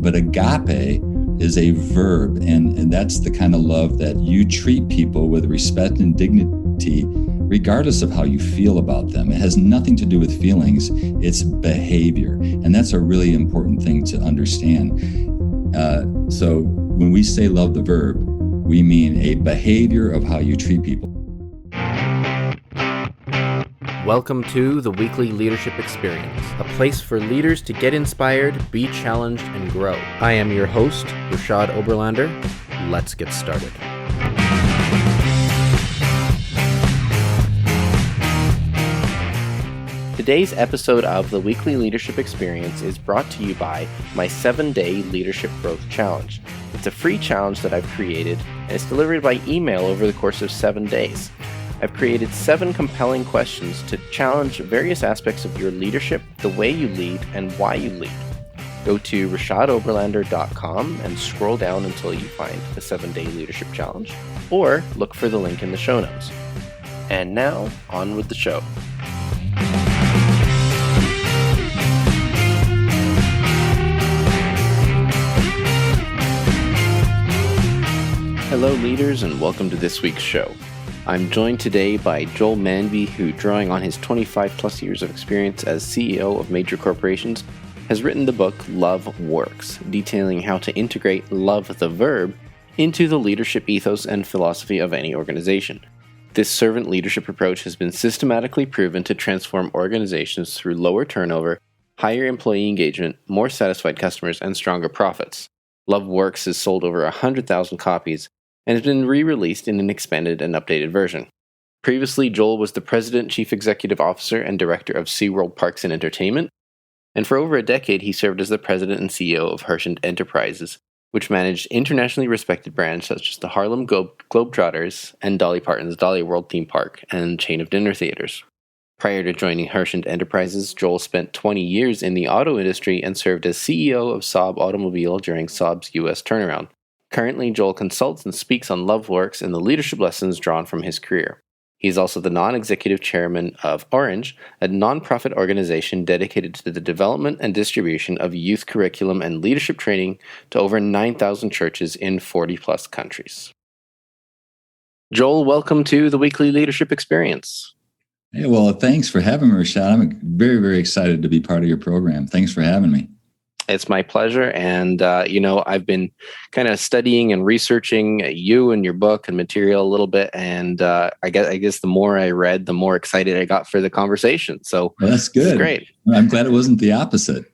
But agape is a verb, and that's the kind of love that you treat people with respect and dignity, regardless of how you feel about them. It has nothing to do with feelings, it's behavior. And that's a really important thing to understand. So when we say love the verb, we mean a behavior of how you treat people. Welcome to the Weekly Leadership Experience, a place for leaders to get inspired, be challenged, and grow. I am your host, Rashad Oberlander. Let's get started. Today's episode of the Weekly Leadership Experience is brought to you by my 7-day Leadership Growth Challenge. It's a free challenge that I've created, and it's delivered by email over the course of 7 days. I've created 7 compelling questions to challenge various aspects of your leadership, the way you lead, and why you lead. Go to RashadOberlander.com and scroll down until you find the 7-day leadership challenge, or look for the link in the show notes. And now, on with the show. Hello, leaders, and welcome to this week's show. I'm joined today by Joel Manby, who, drawing on his 25 plus years of experience as CEO of major corporations, has written the book LoveWorks, detailing how to integrate love the verb into the leadership ethos and philosophy of any organization. This servant leadership approach has been systematically proven to transform organizations through lower turnover, higher employee engagement, more satisfied customers, and stronger profits. LoveWorks has sold over 100,000 copies and has been re-released in an expanded and updated version. Previously, Joel was the President, Chief Executive Officer, and Director of SeaWorld Parks and Entertainment, and for over a decade he served as the President and CEO of Hershend Enterprises, which managed internationally respected brands such as the Harlem Globetrotters and Dolly Parton's Dolly World theme park and chain of dinner theaters. Prior to joining Hershend Enterprises, Joel spent 20 years in the auto industry and served as CEO of Saab Automobile during Saab's U.S. turnaround. Currently, Joel consults and speaks on LoveWorks and the leadership lessons drawn from his career. He is also the non-executive chairman of Orange, a nonprofit organization dedicated to the development and distribution of youth curriculum and leadership training to over 9,000 churches in 40-plus countries. Joel, welcome to the Weekly Leadership Experience. Hey, well, thanks for having me, Rashad. I'm very, very excited to be part of your program. Thanks for having me. It's my pleasure. And, I've been kind of studying and researching you and your book and material a little bit. And I guess the more I read, the more excited I got for the conversation. So well, that's good. It's great. I'm glad it wasn't the opposite.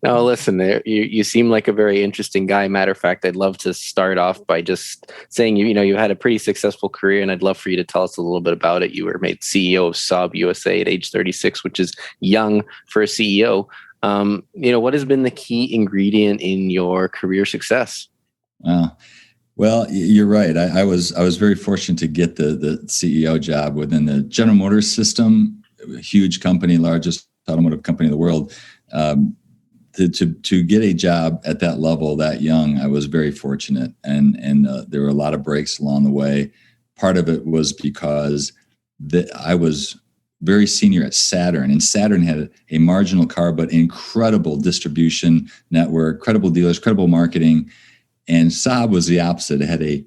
No, listen, you seem like a very interesting guy. Matter of fact, I'd love to start off by just saying, you had a pretty successful career, and I'd love for you to tell us a little bit about it. You were made CEO of Saab USA at age 36, which is young for a CEO. What has been the key ingredient in your career success? Well, you're right. I was very fortunate to get the CEO job within the General Motors system, a huge company, largest automotive company in the world. To get a job at that level that young, I was very fortunate, and there were a lot of breaks along the way. Part of it was because I was very senior at Saturn, and Saturn had a marginal car, but incredible distribution network, credible dealers, credible marketing. And Saab was the opposite. It had a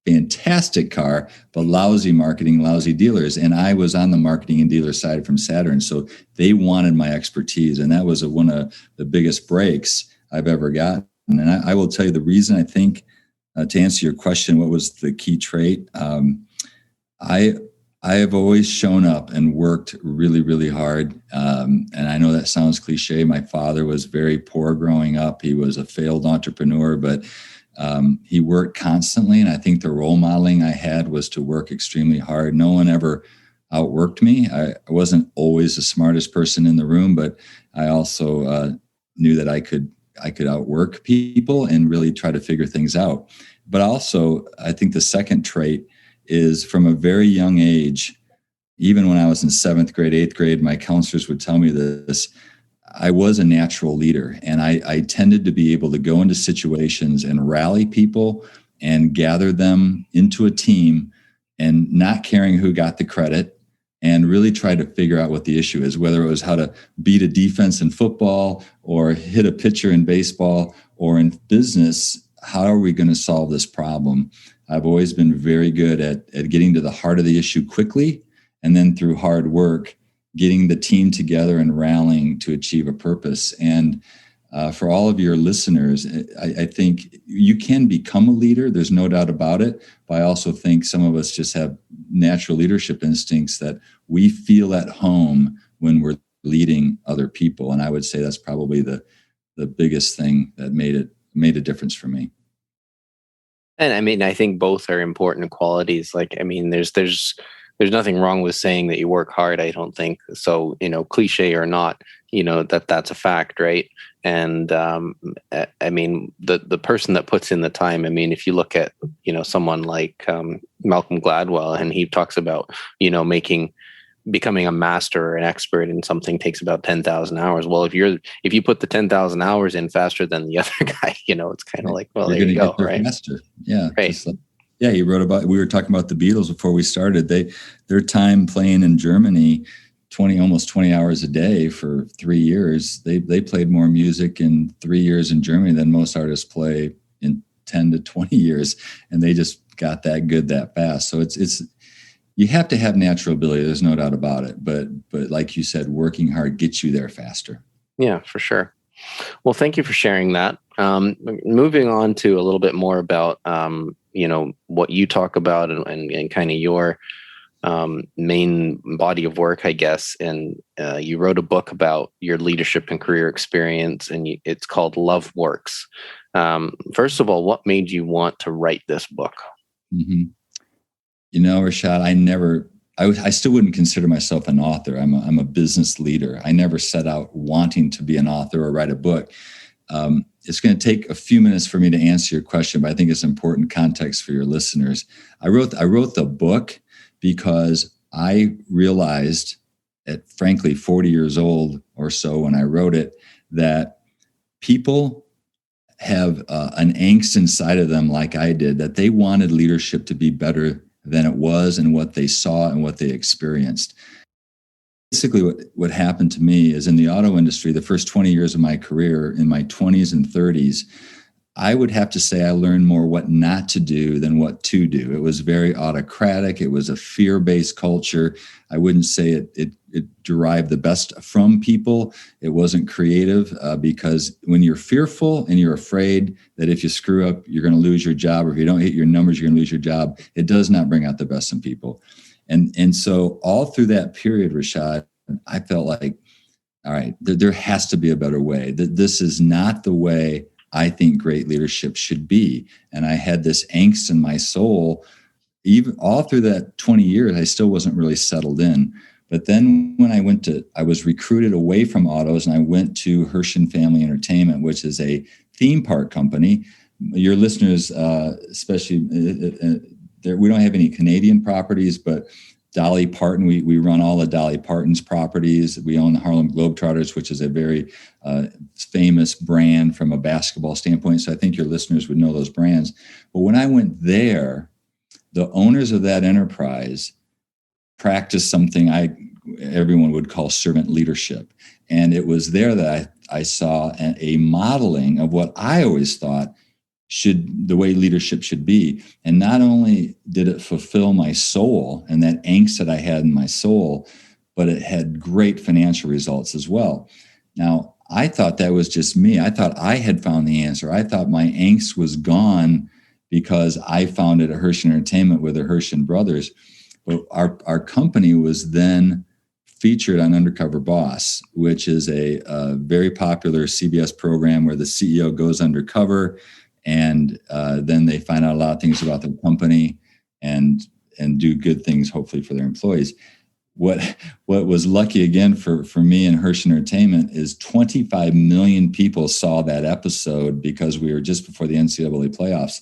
fantastic car, but lousy marketing, lousy dealers. And I was on the marketing and dealer side from Saturn. So they wanted my expertise. And that was one of the biggest breaks I've ever gotten. And I will tell you the reason, I think, to answer your question, what was the key trait? I have always shown up and worked really, really hard. And I know that sounds cliche. My father was very poor growing up. He was a failed entrepreneur, but he worked constantly. And I think the role modeling I had was to work extremely hard. No one ever outworked me. I wasn't always the smartest person in the room, but I also knew that I could outwork people and really try to figure things out. But also, I think the second trait is from a very young age, even when I was in 7th grade, 8th grade, my counselors would tell me this. I was a natural leader, and I tended to be able to go into situations and rally people and gather them into a team, and not caring who got the credit and really try to figure out what the issue is, whether it was how to beat a defense in football or hit a pitcher in baseball or in business. How are we going to solve this problem? I've always been very good at getting to the heart of the issue quickly, and then through hard work, getting the team together and rallying to achieve a purpose. And for all of your listeners, I think you can become a leader. There's no doubt about it. But I also think some of us just have natural leadership instincts that we feel at home when we're leading other people. And I would say that's probably the biggest thing that made a difference for me. And I mean, I think both are important qualities. Like, I mean, there's nothing wrong with saying that you work hard. I don't think so. Cliche or not, that's a fact, right? And I mean, the person that puts in the time. I mean, if you look at someone like Malcolm Gladwell, and he talks about becoming a master or an expert in something takes about 10,000 hours. Well, if you put the 10,000 hours in faster than the other guy, it's kind of like, well, you're there you go, right? Faster. Yeah. Right. Yeah. He wrote we were talking about the Beatles before we started. Their time playing in Germany, almost 20 hours a day for 3 years. They played more music in 3 years in Germany than most artists play in 10 to 20 years. And they just got that good that fast. So it's, you have to have natural ability. There's no doubt about it. But like you said, working hard gets you there faster. Yeah, for sure. Well, thank you for sharing that. Moving on to a little bit more about, what you talk about and kind of your main body of work, I guess. And you wrote a book about your leadership and career experience, and it's called LoveWorks. First of all, what made you want to write this book? Mm-hmm. Rashad, I still wouldn't consider myself an author. I'm a business leader. I never set out wanting to be an author or write a book. It's going to take a few minutes for me to answer your question, but I think it's important context for your listeners. I wrote the book because I realized at, frankly, 40 years old or so when I wrote it, that people have an angst inside of them like I did, that they wanted leadership to be better than it was and what they saw and what they experienced. Basically, what happened to me is in the auto industry, the first 20 years of my career, in my 20s and 30s, I would have to say I learned more what not to do than what to do. It was very autocratic. It was a fear-based culture. I wouldn't say it derived the best from people. It wasn't creative because when you're fearful and you're afraid that if you screw up, you're going to lose your job, or if you don't hit your numbers, you're going to lose your job, it does not bring out the best in people. And so all through that period, Rashad, I felt like, all right, there has to be a better way. This is not the way I think great leadership should be. And I had this angst in my soul. Even all through that 20 years, I still wasn't really settled in. But then when I was recruited away from autos, and I went to Hershon Family Entertainment, which is a theme park company. Your listeners, especially, we don't have any Canadian properties, but Dolly Parton, we run all of Dolly Parton's properties. We own the Harlem Globetrotters, which is a very famous brand from a basketball standpoint. So I think your listeners would know those brands. But when I went there, the owners of that enterprise practiced something everyone would call servant leadership. And it was there that I saw a modeling of what I always thought the way leadership should be. And not only did it fulfill my soul and that angst that I had in my soul, but it had great financial results as well. Now, I thought that was just me. I thought I had found the answer. I thought my angst was gone because I found it at Hershon Entertainment with the Hershon brothers. But our company was then featured on Undercover Boss, which is a very popular CBS program where the CEO goes undercover, and then they find out a lot of things about their company and do good things, hopefully, for their employees. What was lucky again for me and Hershon Entertainment is 25 million people saw that episode because we were just before the NCAA playoffs.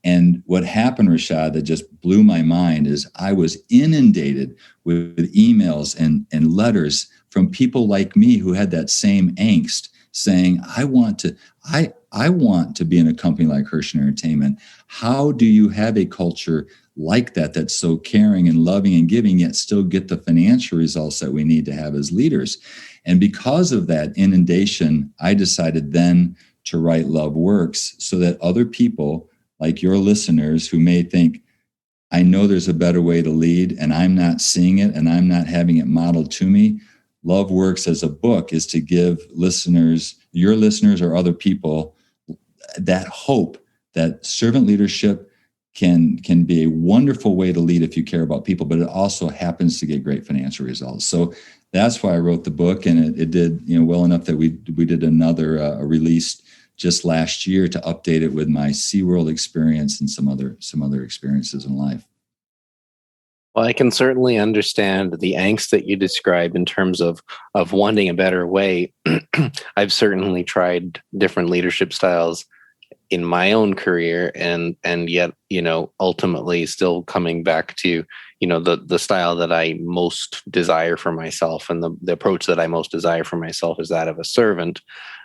And what happened, Rashad, that just blew my mind is I was inundated with emails and letters from people like me who had that same angst, saying, I want to be in a company like Hershon Entertainment. How do you have a culture like that, that's so caring and loving and giving, yet still get the financial results that we need to have as leaders. And because of that inundation, I decided then to write LoveWorks so that other people like your listeners who may think, I know there's a better way to lead and I'm not seeing it and I'm not having it modeled to me. LoveWorks as a book is to give listeners, your listeners or other people, that hope that servant leadership can be a wonderful way to lead if you care about people, but it also happens to get great financial results. So that's why I wrote the book, and it did well enough that we did another release just last year to update it with my SeaWorld experience and some other experiences in life. Well, I can certainly understand the angst that you describe in terms of wanting a better way. I've certainly tried different leadership styles in my own career, and yet, ultimately still coming back to, the style that I most desire for myself, and the approach that I most desire for myself is that of a servant.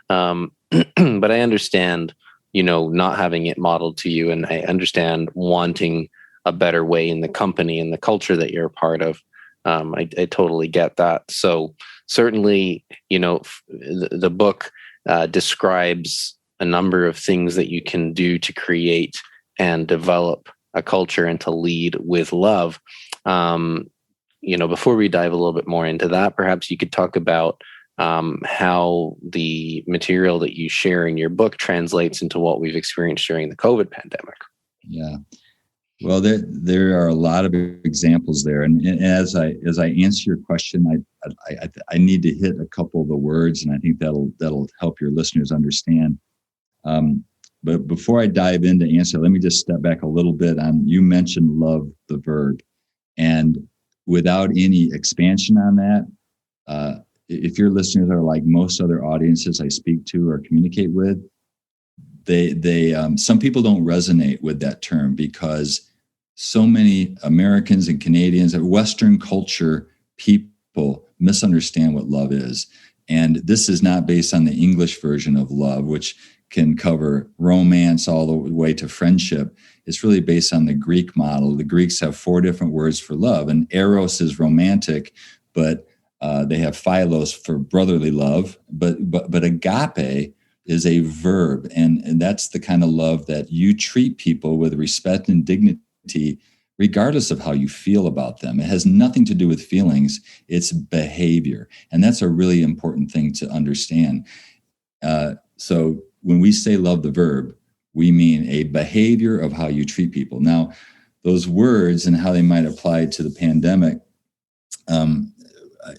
But I understand, not having it modeled to you, and I understand wanting a better way in the company and the culture that you're a part of. I totally get that. So certainly, the book describes a number of things that you can do to create and develop a culture and to lead with love. Before we dive a little bit more into that, perhaps you could talk about how the material that you share in your book translates into what we've experienced during the COVID pandemic. Yeah. Well, there are a lot of examples there, and as I answer your question, I need to hit a couple of the words, and I think that'll help your listeners understand. But before I dive into answer, let me just step back a little bit on, you mentioned love, the verb, and without any expansion on that, if your listeners are like most other audiences I speak to or communicate with, they some people don't resonate with that term because so many Americans and Canadians and Western culture people misunderstand what love is. And this is not based on the English version of love, which can cover romance all the way to friendship. It's really based on the Greek model. The Greeks have 4 different words for love, and eros is romantic, but they have philos for brotherly love. But agape is a verb, and that's the kind of love that you treat people with respect and dignity, regardless of how you feel about them. It has nothing to do with feelings, it's behavior. And that's a really important thing to understand. So when we say love the verb, we mean a behavior of how you treat people. Now, those words and how they might apply to the pandemic,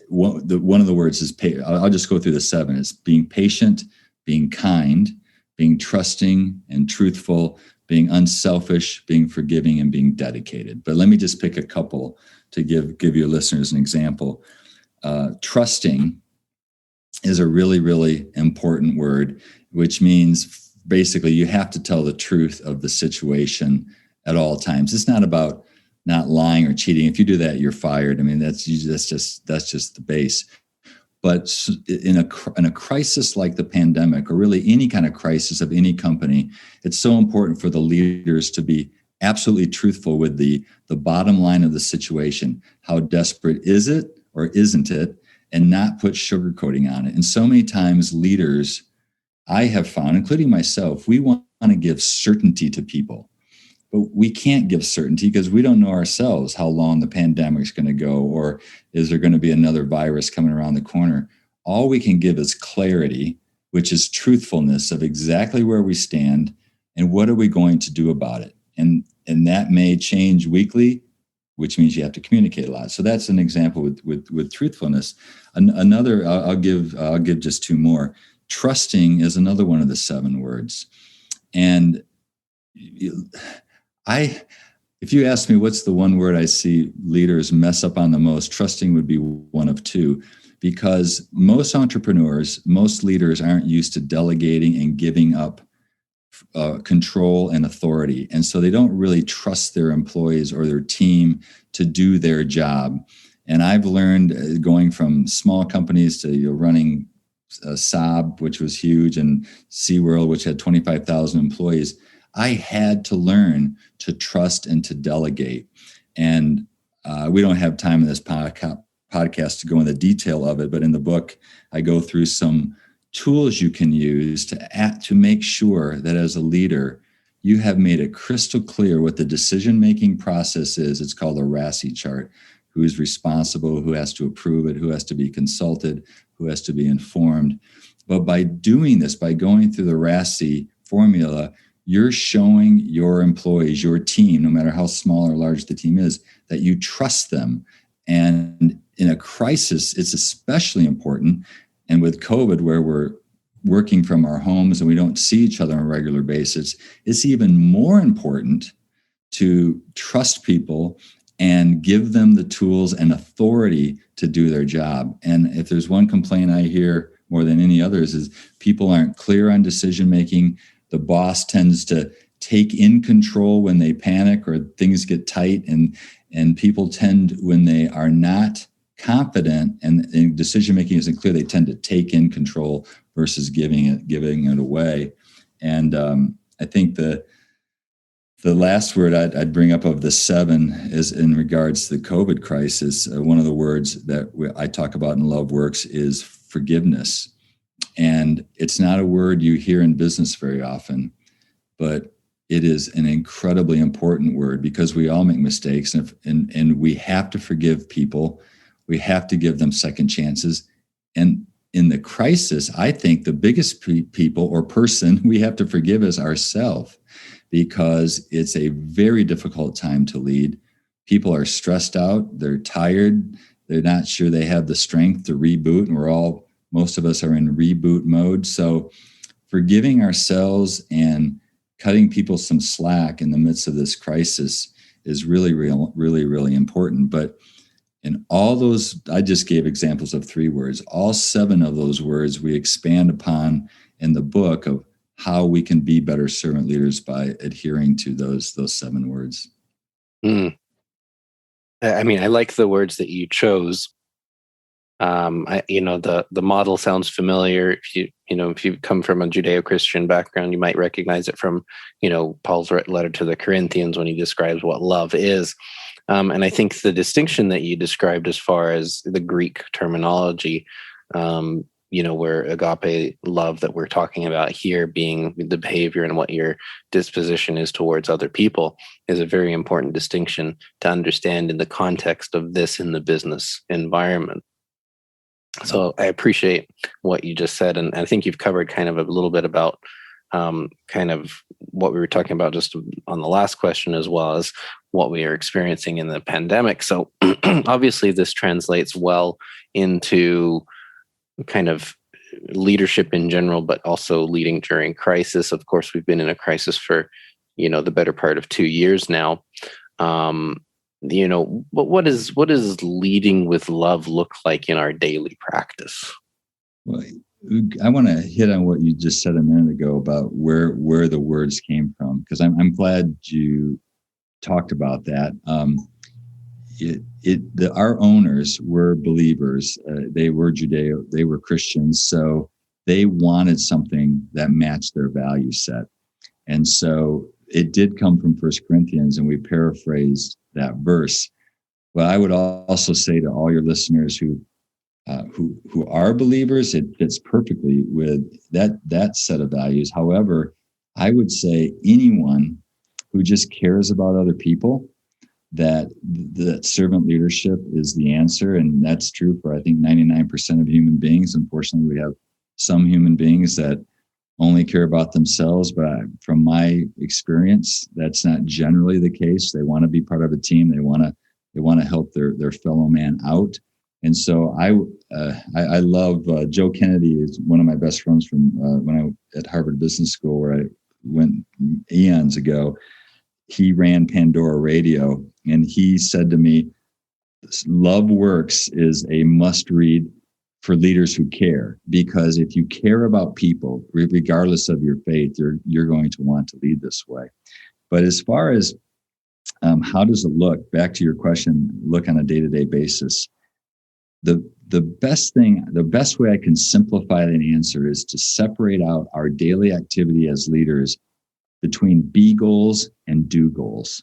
one of the words is, I'll just go through the 7. It's being patient, being kind, being trusting and truthful, being unselfish, being forgiving, and being dedicated. But let me just pick a couple to give your listeners an example. Trusting is a really, really important word, which means basically you have to tell the truth of the situation at all times. It's not about not lying or cheating. If you do that, you're fired. I mean, that's just the base. But in a crisis like the pandemic, or really any kind of crisis of any company, it's so important for the leaders to be absolutely truthful with the bottom line of the situation. How desperate is it or isn't it? And not put sugarcoating on it. And so many times leaders, I have found, including myself, we want to give certainty to people. But we can't give certainty because we don't know ourselves how long the pandemic is going to go, or is there going to be another virus coming around the corner. All we can give is clarity, which is truthfulness of exactly where we stand and what are we going to do about it. And that may change weekly, which means you have to communicate a lot. So that's an example with truthfulness. Another, I'll give just 2 more. Trusting is another one of the 7 words. And if you ask me what's the one word I see leaders mess up on the most, trusting would be one of 2, because most entrepreneurs, most leaders aren't used to delegating and giving up control and authority. And so they don't really trust their employees or their team to do their job. And I've learned going from small companies to running Saab, which was huge, and SeaWorld, which had 25,000 employees, I had to learn to trust and to delegate. And we don't have time in this podcast to go into detail of it, but in the book, I go through some tools you can use to make sure that as a leader, you have made it crystal clear what the decision-making process is. It's called a RACI chart. Who is responsible, who has to approve it, who has to be consulted, who has to be informed. But by doing this, by going through the RACI formula, you're showing your employees, your team, no matter how small or large the team is, that you trust them. And in a crisis, it's especially important. And with COVID, where we're working from our homes and we don't see each other on a regular basis, it's even more important to trust people and give them the tools and authority to do their job. And if there's one complaint I hear more than any others is people aren't clear on decision making. The boss tends to take in control when they panic or things get tight, and people tend, when they are not confident and decision making isn't clear, they tend to take in control versus giving it away. And I think the last word I'd bring up of the 7 is in regards to the COVID crisis. One of the words that I talk about in LoveWorks is forgiveness. And it's not a word you hear in business very often, but it is an incredibly important word because we all make mistakes, and we have to forgive people. We have to give them second chances. And in the crisis, I think the biggest people or person we have to forgive is ourselves, because it's a very difficult time to lead. People are stressed out. They're tired. They're not sure they have the strength to reboot. And most of us are in reboot mode. So forgiving ourselves and cutting people some slack in the midst of this crisis is really, really important. But in all those, I just gave examples of 3 words. All 7 of those words we expand upon in the book of how we can be better servant leaders by adhering to those 7 words. I mean, I like the words that you chose. The model sounds familiar. If you come from a Judeo-Christian background, you might recognize it from, Paul's letter to the Corinthians when he describes what love is. And I think the distinction that you described as far as the Greek terminology, where agape love that we're talking about here being the behavior and what your disposition is towards other people is a very important distinction to understand in the context of this in the business environment. So I appreciate what you just said. And I think you've covered kind of a little bit about kind of what we were talking about just on the last question, as well as what we are experiencing in the pandemic. So obviously this translates well into kind of leadership in general, but also leading during crisis. Of course, we've been in a crisis for, the better part of 2 years now. But what does leading with love look like in our daily practice? Well, I want to hit on what you just said a minute ago about where the words came from, because I'm glad you talked about that. Our owners were believers. They were they were Christians, so they wanted something that matched their value set. And so it did come from 1 Corinthians, and we paraphrased that verse. But I would also say to all your listeners who are believers, it fits perfectly with that set of values. However, I would say anyone who just cares about other people, that servant leadership is the answer. And that's true for, I think, 99% of human beings. Unfortunately, we have some human beings that only care about themselves. But from my experience, that's not generally the case. They want to be part of a team. They want to help their fellow man out. And so I love Joe Kennedy is one of my best friends from when I at Harvard Business School, where I went eons ago. He ran Pandora Radio, and he said to me, LoveWorks is a must read for leaders who care, because if you care about people, regardless of your faith, you're going to want to lead this way. But as far as how does it look, back to your question, look on a day-to-day basis, the best way I can simplify that answer is to separate out our daily activity as leaders between be goals and do goals.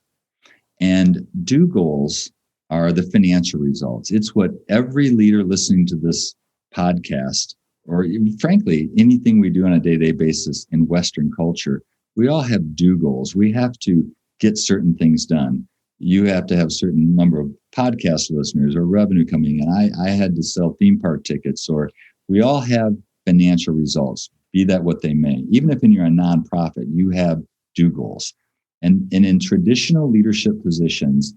And do goals are the financial results. It's what every leader listening to this podcast, or frankly, anything we do on a day-to-day basis in Western culture, we all have do goals. We have to get certain things done. You have to have a certain number of podcast listeners or revenue coming in. I had to sell theme park tickets, or we all have financial results, be that what they may. Even if you're a nonprofit, you have do goals. And in traditional leadership positions,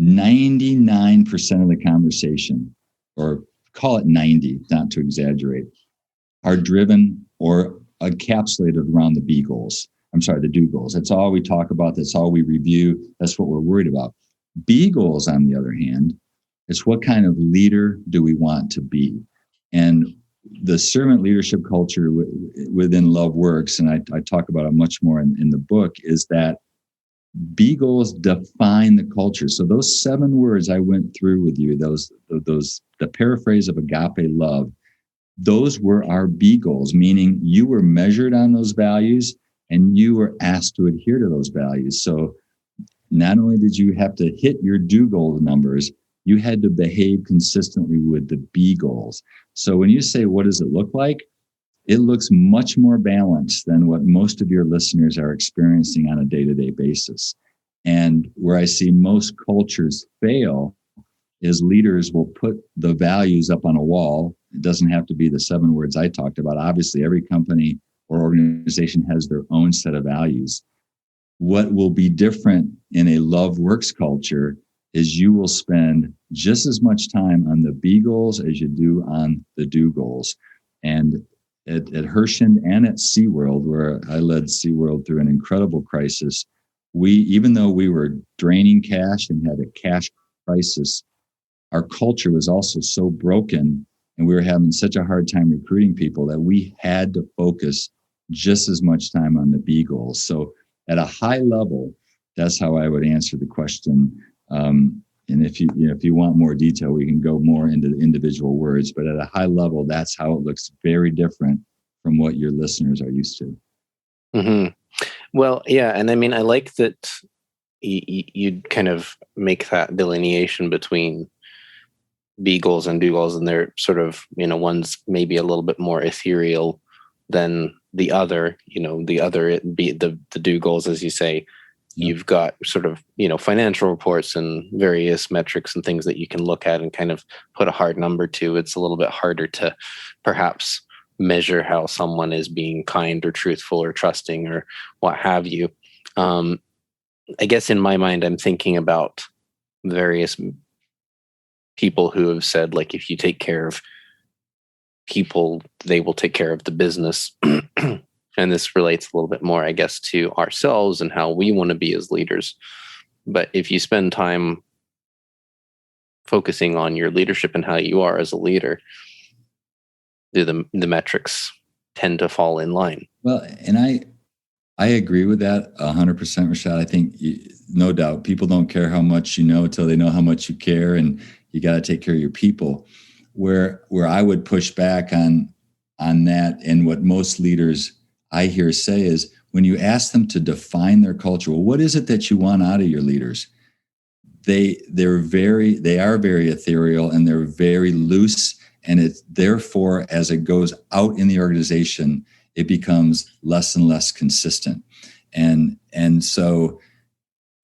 99% of the conversation, or call it 90, not to exaggerate, are driven or encapsulated around the be goals. I'm sorry, the do goals. That's all we talk about. That's all we review. That's what we're worried about. Be goals, on the other hand, it's what kind of leader do we want to be? And the servant leadership culture within LoveWorks, and I talk about it much more in the book, is that be goals define the culture. So those 7 words I went through with you, those the paraphrase of agape love, those were our be goals, meaning you were measured on those values and you were asked to adhere to those values. So not only did you have to hit your do goal numbers, you had to behave consistently with the be goals. So when you say, what does it look like? It looks much more balanced than what most of your listeners are experiencing on a day-to-day basis. And where I see most cultures fail is leaders will put the values up on a wall. It doesn't have to be the 7 words I talked about. Obviously, every company or organization has their own set of values. What will be different in a LoveWorks culture is you will spend just as much time on the be goals as you do on the do goals. And at Hershend and at SeaWorld, where I led SeaWorld through an incredible crisis, even though we were draining cash and had a cash crisis, our culture was also so broken and we were having such a hard time recruiting people that we had to focus just as much time on the be goals. So at a high level, that's how I would answer the question. And if you want more detail, we can go more into the individual words. But at a high level, that's how it looks very different from what your listeners are used to. Mm-hmm. Well, yeah. And I mean, I like that you'd kind of make that delineation between be goals and do goals. And they're sort of, one's maybe a little bit more ethereal than the other. The other, be the do goals, as you say. You've got sort of, financial reports and various metrics and things that you can look at and kind of put a hard number to. It's a little bit harder to perhaps measure how someone is being kind or truthful or trusting or what have you. I guess in my mind, I'm thinking about various people who have said, like, if you take care of people, they will take care of the business. And this relates a little bit more, I guess, to ourselves and how we want to be as leaders. But if you spend time focusing on your leadership and how you are as a leader, do the metrics tend to fall in line. Well, and I agree with that 100%, Rashad. I think, no doubt, people don't care how much you know until they know how much you care, and you got to take care of your people. Where I would push back on that, and what most leaders I hear say is, when you ask them to define their culture, well, what is it that you want out of your leaders? They are very ethereal and they're very loose, and it's therefore, as it goes out in the organization, it becomes less and less consistent. And so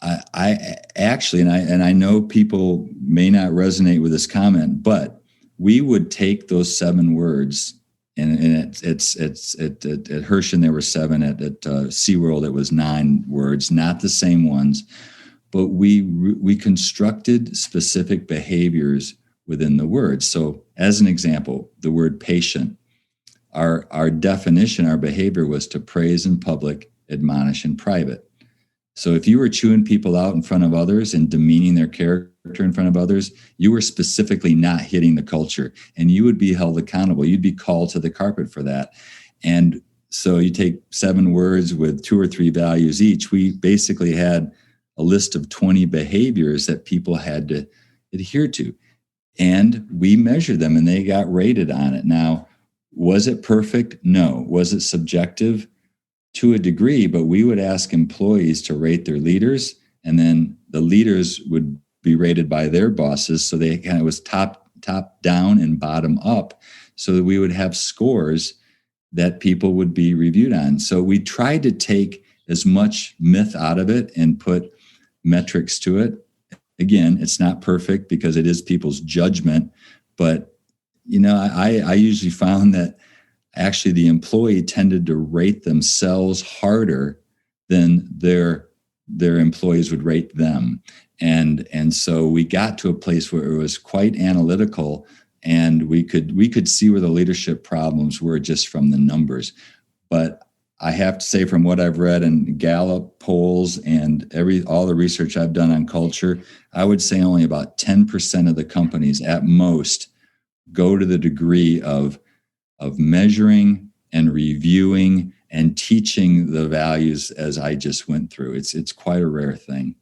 I actually, and I know people may not resonate with this comment, but we would take those 7 words. And it's at Hershend there were 7. At SeaWorld it was 9 words, not the same ones, but we constructed specific behaviors within the words. So, as an example, the word patient, our definition, our behavior was to praise in public, admonish in private. So if you were chewing people out in front of others and demeaning their character in front of others, you were specifically not hitting the culture, and you would be held accountable. You'd be called to the carpet for that. And so you take 7 words with 2 or 3 values each. We basically had a list of 20 behaviors that people had to adhere to. And we measured them and they got rated on it. Now, was it perfect? No. Was it subjective? to a degree, but we would ask employees to rate their leaders, and then the leaders would be rated by their bosses. So they kind of was top down and bottom up, so that we would have scores that people would be reviewed on. So we tried to take as much myth out of it and put metrics to it. Again, it's not perfect because it is people's judgment, but I usually found that actually the employee tended to rate themselves harder than their employees would rate them. And so we got to a place where it was quite analytical, and we could see where the leadership problems were just from the numbers. But I have to say, from what I've read in Gallup polls and all the research I've done on culture, I would say only about 10% of the companies at most go to the degree of measuring and reviewing and teaching the values as I just went through. It's quite a rare thing.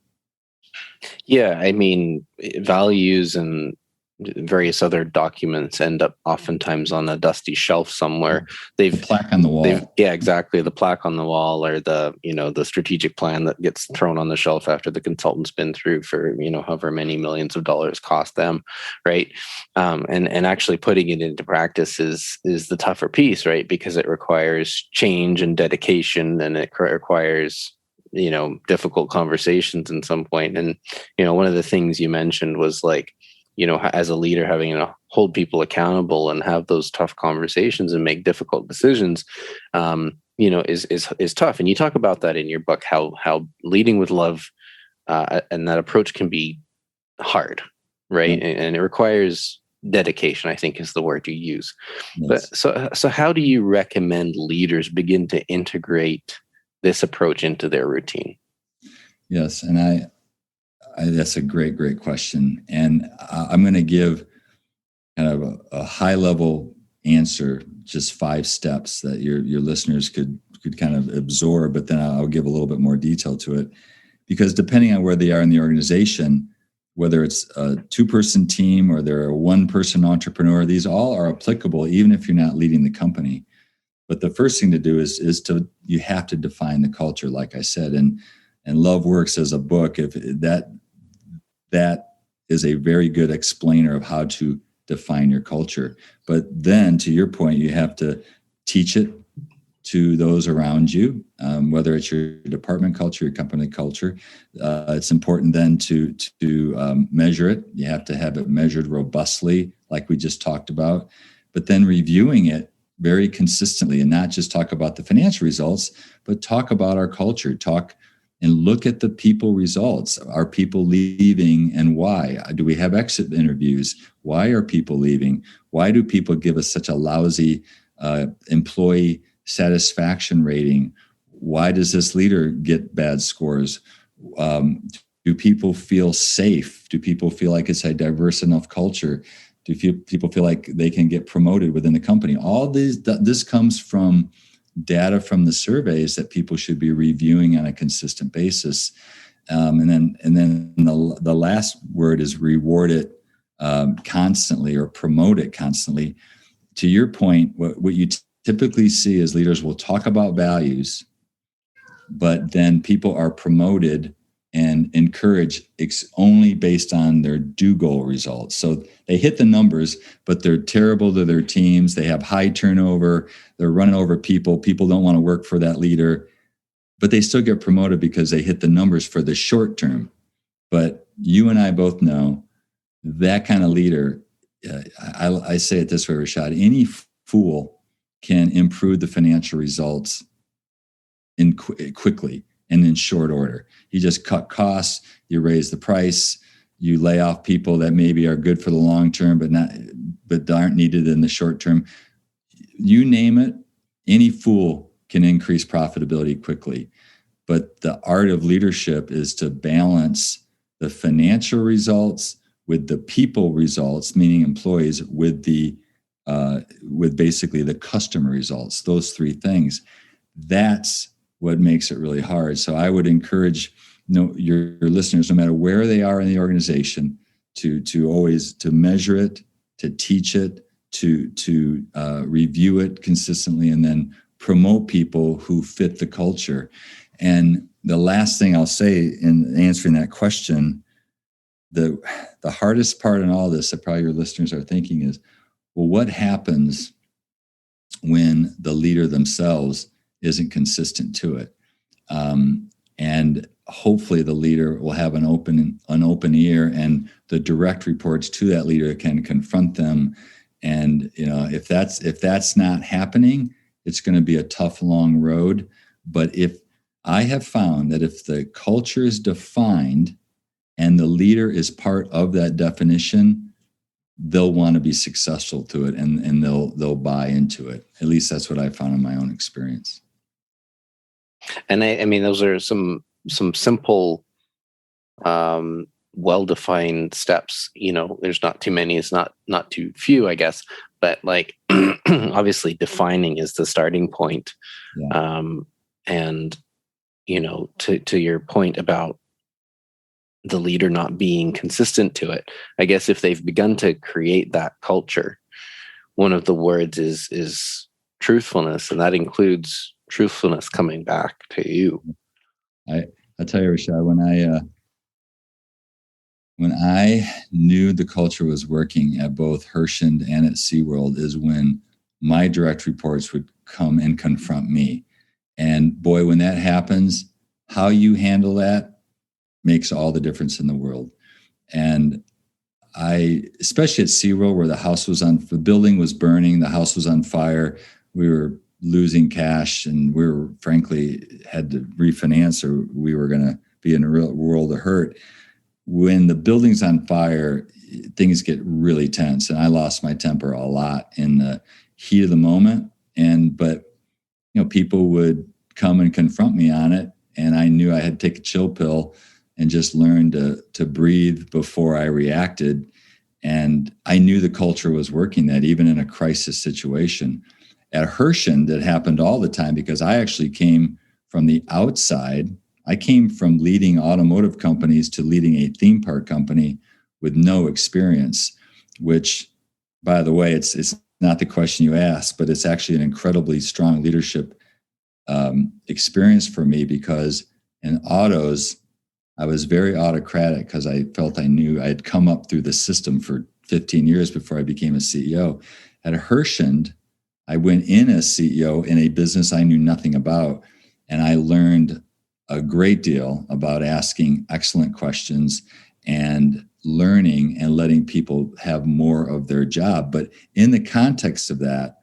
Yeah, I mean, values and various other documents end up oftentimes on a dusty shelf somewhere. The plaque on the wall. Yeah, exactly. The plaque on the wall, or the strategic plan that gets thrown on the shelf after the consultant's been through for, however many millions of dollars cost them. Right. And actually putting it into practice is the tougher piece, right? Because it requires change and dedication, and it requires, difficult conversations at some point. And, one of the things you mentioned was like, as a leader, having to hold people accountable and have those tough conversations and make difficult decisions, is tough. And you talk about that in your book, how leading with love and that approach can be hard, right? Mm-hmm. And it requires dedication, I think is the word you use. Yes. But so how do you recommend leaders begin to integrate this approach into their routine? Yes, and I that's a great question. And I'm going to give kind of a high level answer, just 5 steps that your listeners could kind of absorb, but then I'll give a little bit more detail to it, because depending on where they are in the organization, whether it's a 2-person team or they're a 1-person entrepreneur, these all are applicable, even if you're not leading the company. But the first thing to do is you have to define the culture, like I said, and LoveWorks as a book, if that is a very good explainer of how to define your culture. But then, to your point, you have to teach it to those around you, whether it's your department culture, your company culture. It's important then to measure it. You have to have it measured robustly, like we just talked about, but then reviewing it very consistently, and not just talk about the financial results, but talk about our culture, and look at the people results. Are people leaving, and why? Do we have exit interviews? Why are people leaving? Why do people give us such a lousy employee satisfaction rating? Why does this leader get bad scores? Do people feel safe? Do people feel like it's a diverse enough culture? Do people feel like they can get promoted within the company? All this comes from data from the surveys that people should be reviewing on a consistent basis. And then the last word is reward it constantly, or promote it constantly. To your point, what you typically see is leaders will talk about values, but then people are promoted and encouraged only based on their do goal results. So they hit the numbers, but they're terrible to their teams. They have high turnover. They're running over people. People don't want to work for that leader, but they still get promoted because they hit the numbers for the short term. But you and I both know that kind of leader, I say it this way, Rashad, any fool can improve the financial results quickly and in short order. You just cut costs, you raise the price, you lay off people that maybe are good for the long term, but aren't needed in the short term. You name it, any fool can increase profitability quickly. But the art of leadership is to balance the financial results with the people results, meaning employees, with basically the customer results. Those 3 things. That's what makes it really hard. So I would encourage your listeners, no matter where they are in the organization, to always to measure it, to teach it, to review it consistently, and then promote people who fit the culture. And the last thing I'll say in answering that question, the hardest part in all this that probably your listeners are thinking is, well, what happens when the leader themselves isn't consistent to it? And hopefully the leader will have an open ear, and the direct reports to that leader can confront them. And if that's not happening, it's going to be a tough, long road. But if I have found that if the culture is defined and the leader is part of that definition, they'll want to be successful to it, and they'll buy into it. At least that's what I found in my own experience. And I mean, those are some simple, well-defined steps. There's not too many. It's not too few, I guess. But like, obviously, defining is the starting point. Yeah. And to your point about the leader not being consistent to it, I guess if they've begun to create that culture, one of the words is truthfulness, and that includes truthfulness coming back to you. I tell you, Rashad, when I knew the culture was working at both Hershend and at SeaWorld is when my direct reports would come and confront me. And boy, when that happens, how you handle that makes all the difference in the world. And especially at SeaWorld, where the building was burning, the house was on fire, we were losing cash, and we were frankly had to refinance, or we were going to be in a real world of hurt. When the building's on fire, things get really tense, and I lost my temper a lot in the heat of the moment. But people would come and confront me on it, and I knew I had to take a chill pill and just learn to breathe before I reacted. And I knew the culture was working that even in a crisis situation. At Hershend, that happened all the time because I actually came from the outside. I came from leading automotive companies to leading a theme park company with no experience, which, by the way, it's not the question you asked, but it's actually an incredibly strong leadership experience for me, because in autos, I was very autocratic because I felt I knew I had come up through the system for 15 years before I became a CEO. At Hershend, I went in as CEO in a business I knew nothing about, and I learned a great deal about asking excellent questions and learning and letting people have more of their job. But in the context of that,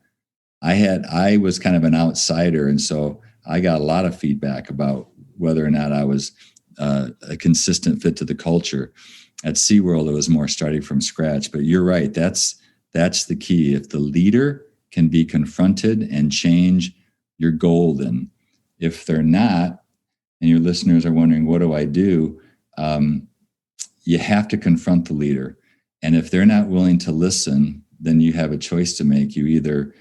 I was kind of an outsider, and so I got a lot of feedback about whether or not I was a consistent fit to the culture. At SeaWorld, it was more starting from scratch. But you're right, that's the key. If the leader can be confronted and change, you're golden. If they're not, and your listeners are wondering, what do I do? You have to confront the leader. And if they're not willing to listen, then you have a choice to make. You either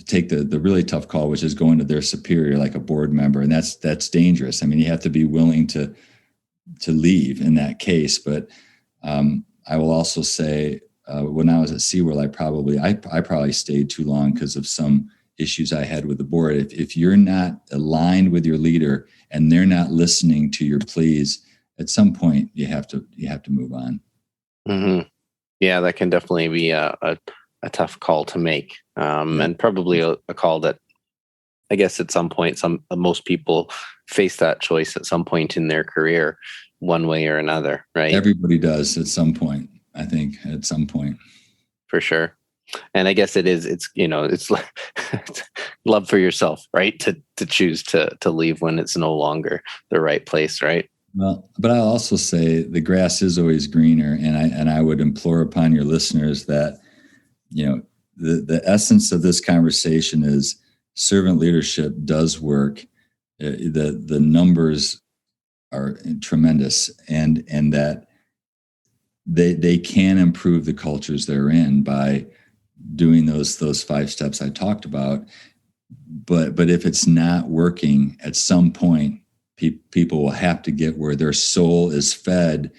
take the really tough call, which is going to their superior, like a board member. And that's dangerous. I mean, you have to be willing to leave in that case. But I will also say, when I was at SeaWorld, I probably stayed too long because of some issues I had with the board. If you're not aligned with your leader and they're not listening to your pleas, at some point you have to move on. Mm-hmm. Yeah, that can definitely be a tough call to make, and probably a call that I guess at some point most people face that choice at some point in their career, one way or another, right? Everybody does at some point. I think at some point. For sure. And I guess it's like love for yourself, right? To choose to leave when it's no longer the right place, right? Well, but I'll also say the grass is always greener. And I would implore upon your listeners that, the essence of this conversation is servant leadership does work. The numbers are tremendous, and that they can improve the cultures they're in by doing those 5 steps I talked about. But if it's not working, at some point, people will have to get where their soul is fed,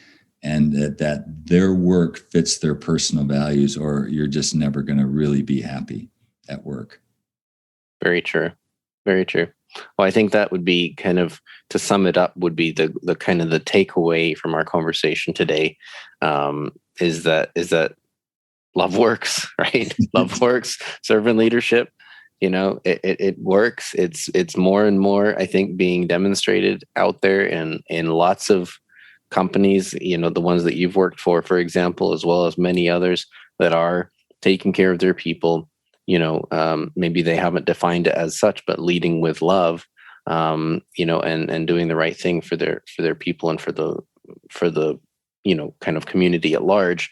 and that their work fits their personal values, or you're just never going to really be happy at work. Very true. Very true. Well, I think that would be kind of, to sum it up, would be the kind of the takeaway from our conversation today, is that love works, right? Love works. Servant leadership, it works. It's more and more, I think, being demonstrated out there in lots of companies, the ones that you've worked for example, as well as many others that are taking care of their people. Maybe they haven't defined it as such, but leading with love, and doing the right thing for their people and for the kind of community at large.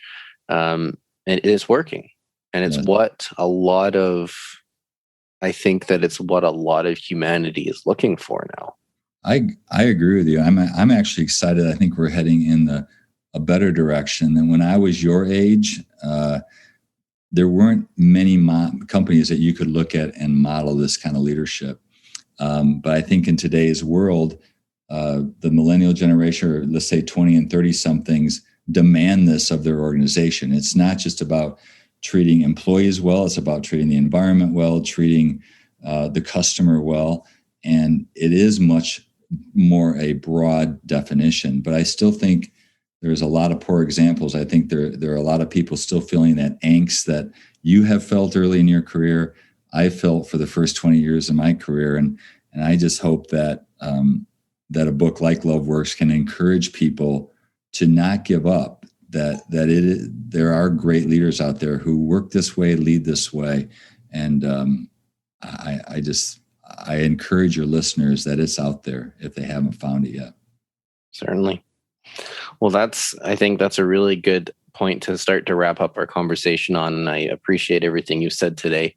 And it is working. And it's I think that it's what a lot of humanity is looking for now. I agree with you. I'm actually excited. I think we're heading in a better direction than when I was your age. There weren't many companies that you could look at and model this kind of leadership. But I think in today's world, the millennial generation, or let's say 20 and 30 somethings, demand this of their organization. It's not just about treating employees well. It's about treating the environment well, treating the customer well. And it is much more a broad definition. But I still think there's a lot of poor examples. I think there are a lot of people still feeling that angst that you have felt early in your career. I felt for the first 20 years of my career. And I just hope that that a book like LoveWorks can encourage people to not give up, that there are great leaders out there who work this way, lead this way. And I encourage your listeners that it's out there if they haven't found it yet. Certainly. Well, I think that's a really good point to start to wrap up our conversation on. And I appreciate everything you said today.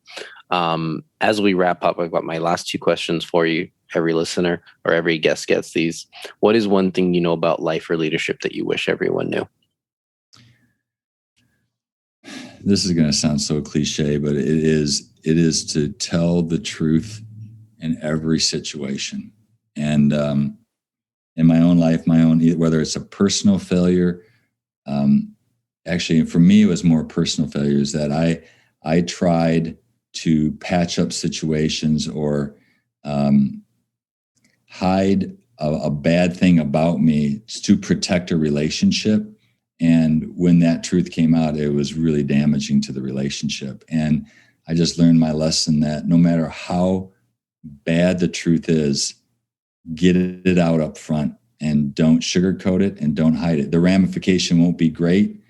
As we wrap up, I've got my last two questions for you. Every listener or every guest gets these. What is one thing you know about life or leadership that you wish everyone knew? This is going to sound so cliche, but it is to tell the truth in every situation. And in my own life, whether it's a personal failure, actually for me, it was more personal failures that I tried to patch up situations or hide a bad thing about me to protect a relationship. And when that truth came out, it was really damaging to the relationship. And I just learned my lesson that no matter how bad the truth is, get it out up front and don't sugarcoat it and don't hide it. The ramification won't be great,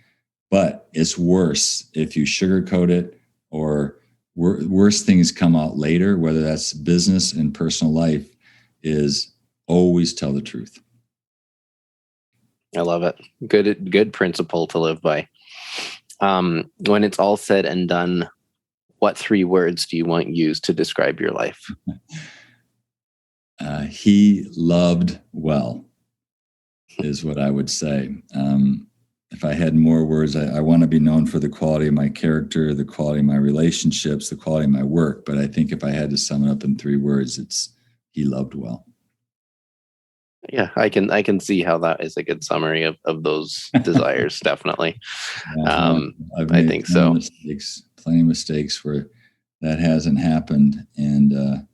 but it's worse if you sugarcoat it, or worse things come out later, whether that's business and personal life, is always tell the truth. I love it. Good principle to live by. When it's all said and done, what 3 words do you want used to describe your life? He loved well is what I would say. If I had more words, I want to be known for the quality of my character, the quality of my relationships, the quality of my work. But I think if I had to sum it up in 3 words, it's he loved well. Yeah, I can see how that is a good summary of those desires. Definitely. Yeah, I've made I think so. Plenty of mistakes where that hasn't happened. And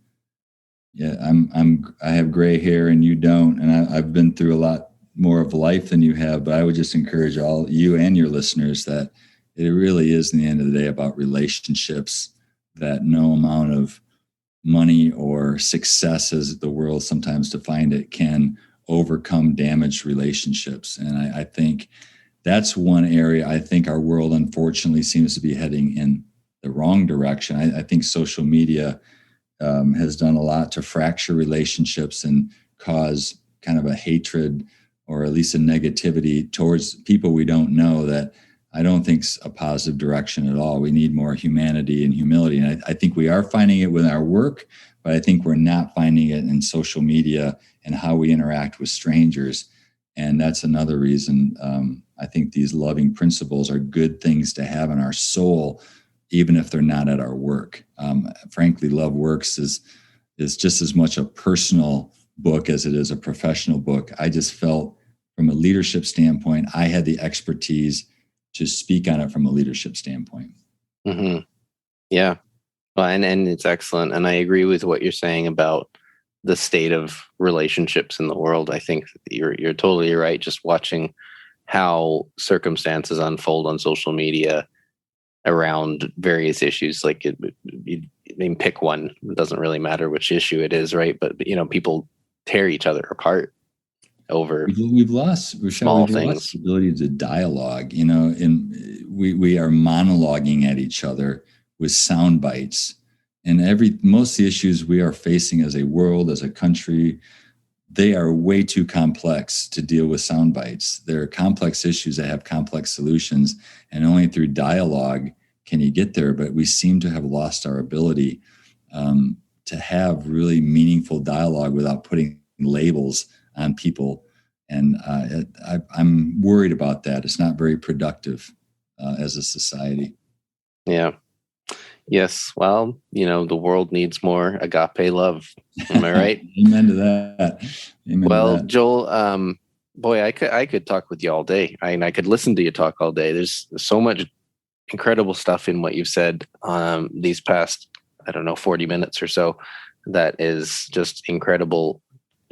I have gray hair and you don't. And I've been through a lot more of life than you have, but I would just encourage all you and your listeners that it really is, in the end of the day, about relationships, that no amount of money or success, as the world sometimes defined it, can overcome damaged relationships. And I think that's one area I think our world unfortunately seems to be heading in the wrong direction. I think social media has done a lot to fracture relationships and cause kind of a hatred, or at least a negativity towards people we don't know, that I don't think's a positive direction at all. We need more humanity and humility. And I think we are finding it with our work, but I think we're not finding it in social media and how we interact with strangers. And that's another reason I think these loving principles are good things to have in our soul, even if they're not at our work. Frankly, LoveWorks is just as much a personal book as it is a professional book. I just felt from a leadership standpoint, I had the expertise to speak on it from a leadership standpoint. Mm-hmm. Yeah. Well, and it's excellent. And I agree with what you're saying about the state of relationships in the world. I think you're totally right. Just watching how circumstances unfold on social media around various issues, like you pick one. It doesn't really matter which issue it is, right? But people tear each other apart over we've lost small the things. ability to dialogue, and we are monologuing at each other with sound bites. And most of the issues we are facing as a world, as a country, they are way too complex to deal with sound bites. They're complex issues that have complex solutions, and only through dialogue can you get there. But we seem to have lost our ability to have really meaningful dialogue without putting labels on people. And I'm worried about that. It's not very productive as a society. Yeah. Yes. Well, the world needs more agape love. Am I right? Amen to that. Amen well, to that. Joel, boy, I could talk with you all day. I could listen to you talk all day. There's so much incredible stuff in what you've said these past, 40 minutes or so that is just incredible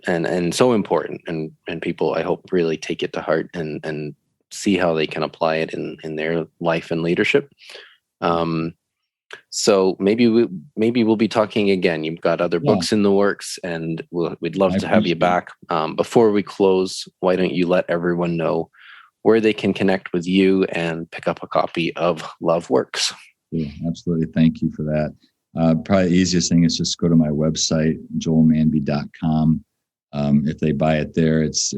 and so important. And people, I hope, really take it to heart and see how they can apply it in their life and leadership. So maybe we'll be talking again. You've got other books in the works, and we'd love to have you back. Before we close, why don't you let everyone know where they can connect with you and pick up a copy of LoveWorks? Yeah, absolutely. Thank you for that. Probably the easiest thing is just go to my website, joelmanby.com. If they buy it there, it's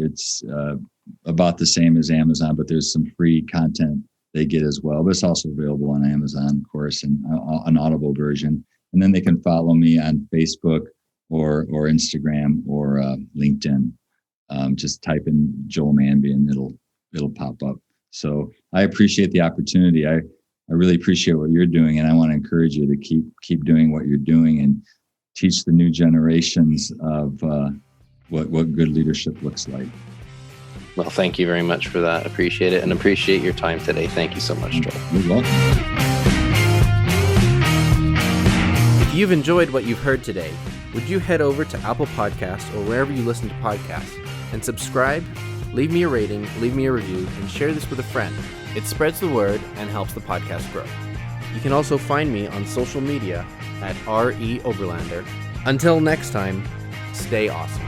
about the same as Amazon, but there's some free content they get as well. But it's also available on Amazon, of course, and an Audible version. And then they can follow me on Facebook or Instagram or LinkedIn. Just type in Joel Manby and it'll pop up. So I appreciate the opportunity. I really appreciate what you're doing, and I want to encourage you to keep doing what you're doing and teach the new generations of what good leadership looks like. Well, thank you very much for that. Appreciate it, and appreciate your time today. Thank you so much, Joel. You're welcome. If you've enjoyed what you've heard today, would you head over to Apple Podcasts or wherever you listen to podcasts and subscribe, leave me a rating, leave me a review, and share this with a friend. It spreads the word and helps the podcast grow. You can also find me on social media at RE Oberlander. Until next time, stay awesome.